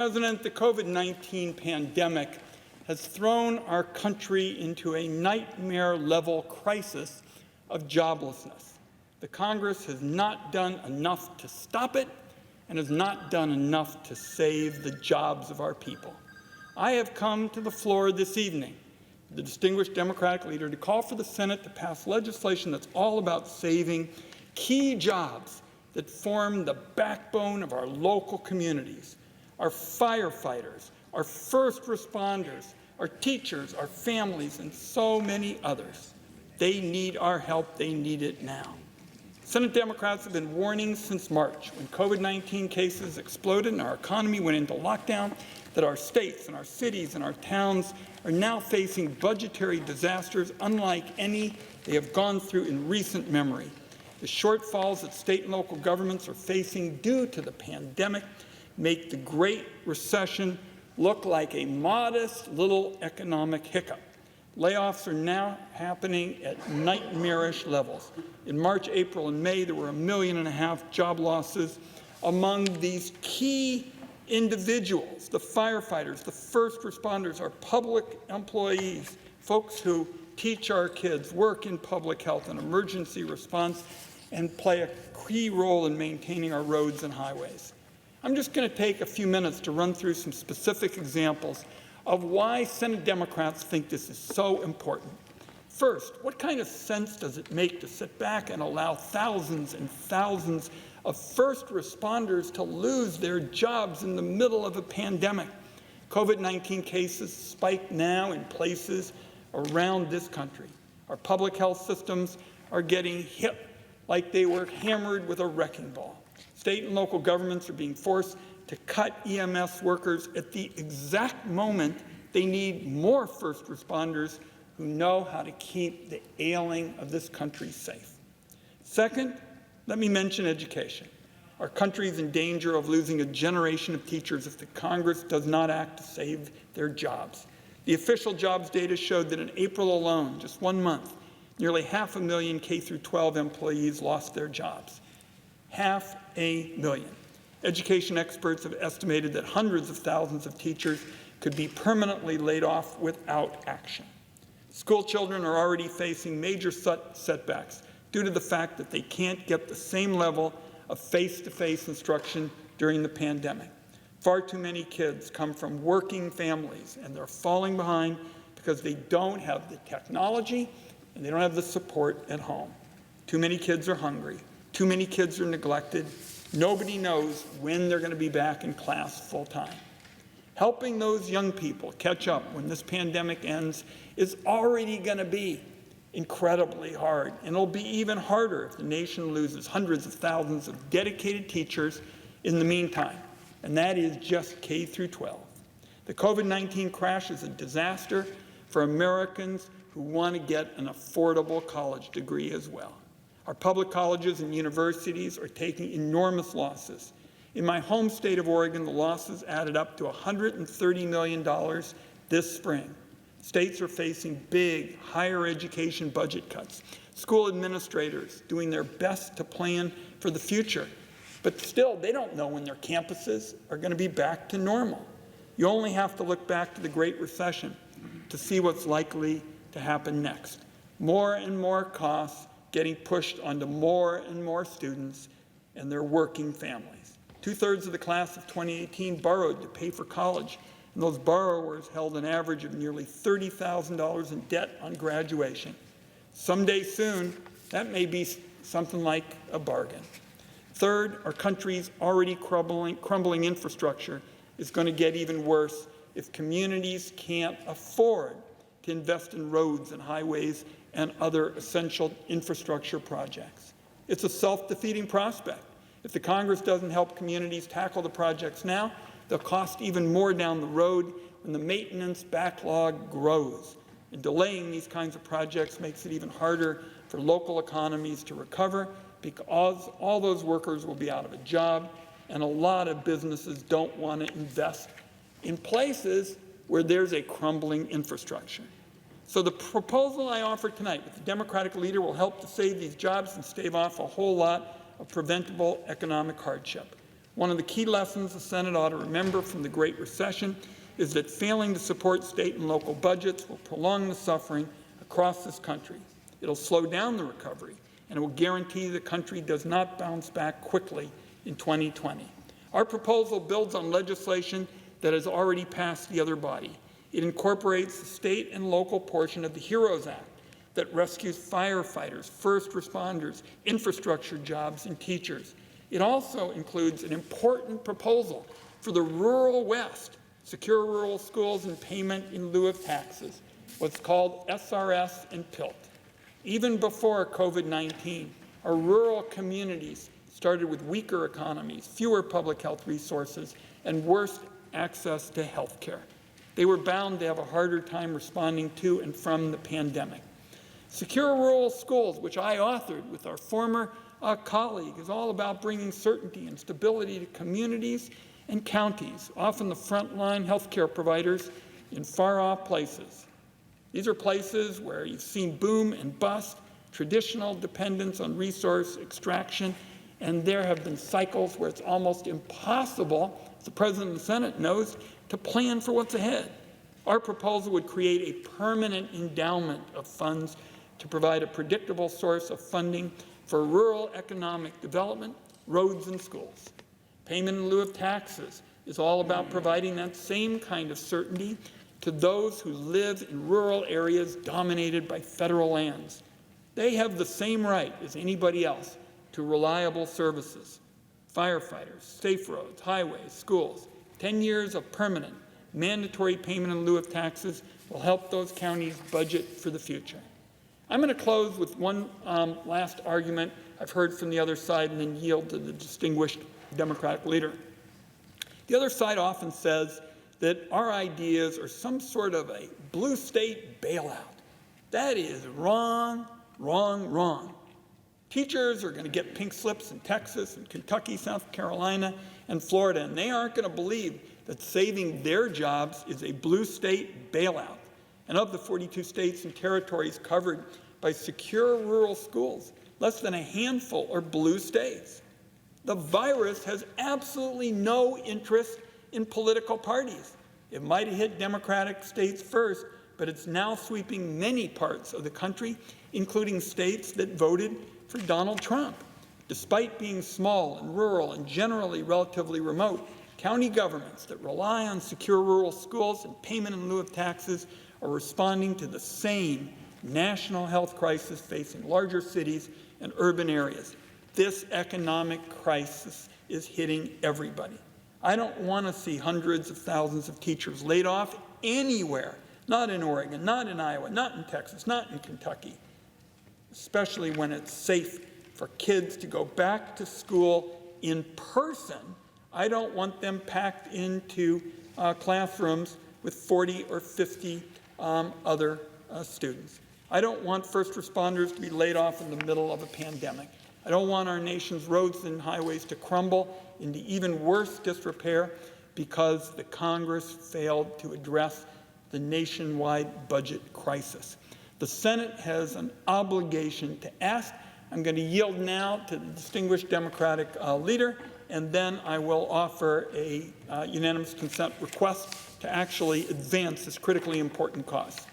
President, the COVID-19 pandemic has thrown our country into a nightmare-level crisis of joblessness. The Congress has not done enough to stop it and has not done enough to save the jobs of our people. I have come to the floor this evening, the distinguished Democratic leader, to call for the Senate to pass legislation that's all about saving key jobs that form the backbone of our local communities. Our firefighters, our first responders, our teachers, our families, and so many others. They need our help. They need it now. Senate Democrats have been warning since March, when COVID-19 cases exploded and our economy went into lockdown, that our states and our cities and our towns are now facing budgetary disasters unlike any they have gone through in recent memory. The shortfalls that state and local governments are facing due to the pandemic make the Great Recession look like a modest little economic hiccup. Layoffs are now happening at nightmarish levels. In March, April, and May, there were 1.5 million job losses among these key individuals: the firefighters, the first responders, our public employees, folks who teach our kids, work in public health and emergency response, and play a key role in maintaining our roads and highways. I'm just going to take a few minutes to run through some specific examples of why Senate Democrats think this is so important. First, what kind of sense does it make to sit back and allow thousands and thousands of first responders to lose their jobs in the middle of a pandemic? COVID-19 cases spike now in places around this country. Our public health systems are getting hit like they were hammered with a wrecking ball. State and local governments are being forced to cut EMS workers at the exact moment they need more first responders who know how to keep the ailing of this country safe. Second, let me mention education. Our country is in danger of losing a generation of teachers if the Congress does not act to save their jobs. The official jobs data showed that in April alone, just 1 month, nearly 500,000 K-12 employees lost their jobs. 500,000. Education experts have estimated that hundreds of thousands of teachers could be permanently laid off without action. School children are already facing major setbacks due to the fact that they can't get the same level of face-to-face instruction during the pandemic. Far too many kids come from working families, and they're falling behind because they don't have the technology and they don't have the support at home. Too many kids are hungry. Too many kids are neglected. Nobody knows when they're going to be back in class full-time. Helping those young people catch up when this pandemic ends is already going to be incredibly hard, and it'll be even harder if the nation loses hundreds of thousands of dedicated teachers in the meantime, and that is just K-12. The COVID-19 crash is a disaster for Americans who want to get an affordable college degree as well. Our public colleges and universities are taking enormous losses. In my home state of Oregon, the losses added up to $130 million this spring. States are facing big higher education budget cuts. School administrators doing their best to plan for the future. But still, they don't know when their campuses are going to be back to normal. You only have to look back to the Great Recession to see what's likely to happen next. More and more costs getting pushed onto more and more students and their working families. 2/3 of the class of 2018 borrowed to pay for college, and those borrowers held an average of nearly $30,000 in debt on graduation. Someday soon, that may be something like a bargain. Third, our country's already crumbling infrastructure is going to get even worse if communities can't afford to invest in roads and highways and other essential infrastructure projects. It's a self-defeating prospect. If the Congress doesn't help communities tackle the projects now, they'll cost even more down the road when the maintenance backlog grows. And delaying these kinds of projects makes it even harder for local economies to recover, because all those workers will be out of a job, and a lot of businesses don't want to invest in places where there's a crumbling infrastructure. So the proposal I offer tonight with the Democratic leader will help to save these jobs and stave off a whole lot of preventable economic hardship. One of the key lessons the Senate ought to remember from the Great Recession is that failing to support state and local budgets will prolong the suffering across this country. It'll slow down the recovery, and it will guarantee the country does not bounce back quickly in 2020. Our proposal builds on legislation that has already passed the other body. It incorporates the state and local portion of the HEROES Act that rescues firefighters, first responders, infrastructure jobs, and teachers. It also includes an important proposal for the rural West, secure rural schools and payment in lieu of taxes, what's called SRS and PILT. Even before COVID-19, our rural communities started with weaker economies, fewer public health resources, and worse access to health care. They were bound to have a harder time responding to and from the pandemic. Secure Rural Schools, which I authored with our former colleague, is all about bringing certainty and stability to communities and counties, often the frontline healthcare providers in far-off places. These are places where you've seen boom and bust, traditional dependence on resource extraction, and there have been cycles where it's almost impossible, as the President of the Senate knows, to plan for what's ahead. Our proposal would create a permanent endowment of funds to provide a predictable source of funding for rural economic development, roads, and schools. Payment in lieu of taxes is all about providing that same kind of certainty to those who live in rural areas dominated by federal lands. They have the same right as anybody else to reliable services, firefighters, safe roads, highways, schools. 10 years of permanent, mandatory payment in lieu of taxes will help those counties budget for the future. I'm going to close with one last argument I've heard from the other side and then yield to the distinguished Democratic leader. The other side often says that our ideas are some sort of a blue state bailout. That is wrong, wrong, wrong. Teachers are going to get pink slips in Texas and Kentucky, South Carolina, and Florida, and they aren't going to believe that saving their jobs is a blue state bailout. And of the 42 states and territories covered by secure rural schools, less than a handful are blue states. The virus has absolutely no interest in political parties. It might have hit Democratic states first, but it's now sweeping many parts of the country, including states that voted for Donald Trump. Despite being small and rural and generally relatively remote, county governments that rely on secure rural schools and payment in lieu of taxes are responding to the same national health crisis facing larger cities and urban areas. This economic crisis is hitting everybody. I don't want to see hundreds of thousands of teachers laid off anywhere, not in Oregon, not in Iowa, not in Texas, not in Kentucky, especially when it's safe for kids to go back to school in person. I don't want them packed into classrooms with 40 or 50 other students. I don't want first responders to be laid off in the middle of a pandemic. I don't want our nation's roads and highways to crumble into even worse disrepair because the Congress failed to address the nationwide budget crisis. The Senate has an obligation to ask. I'm going to yield now to the distinguished Democratic leader, and then I will offer a unanimous consent request to actually advance this critically important cause.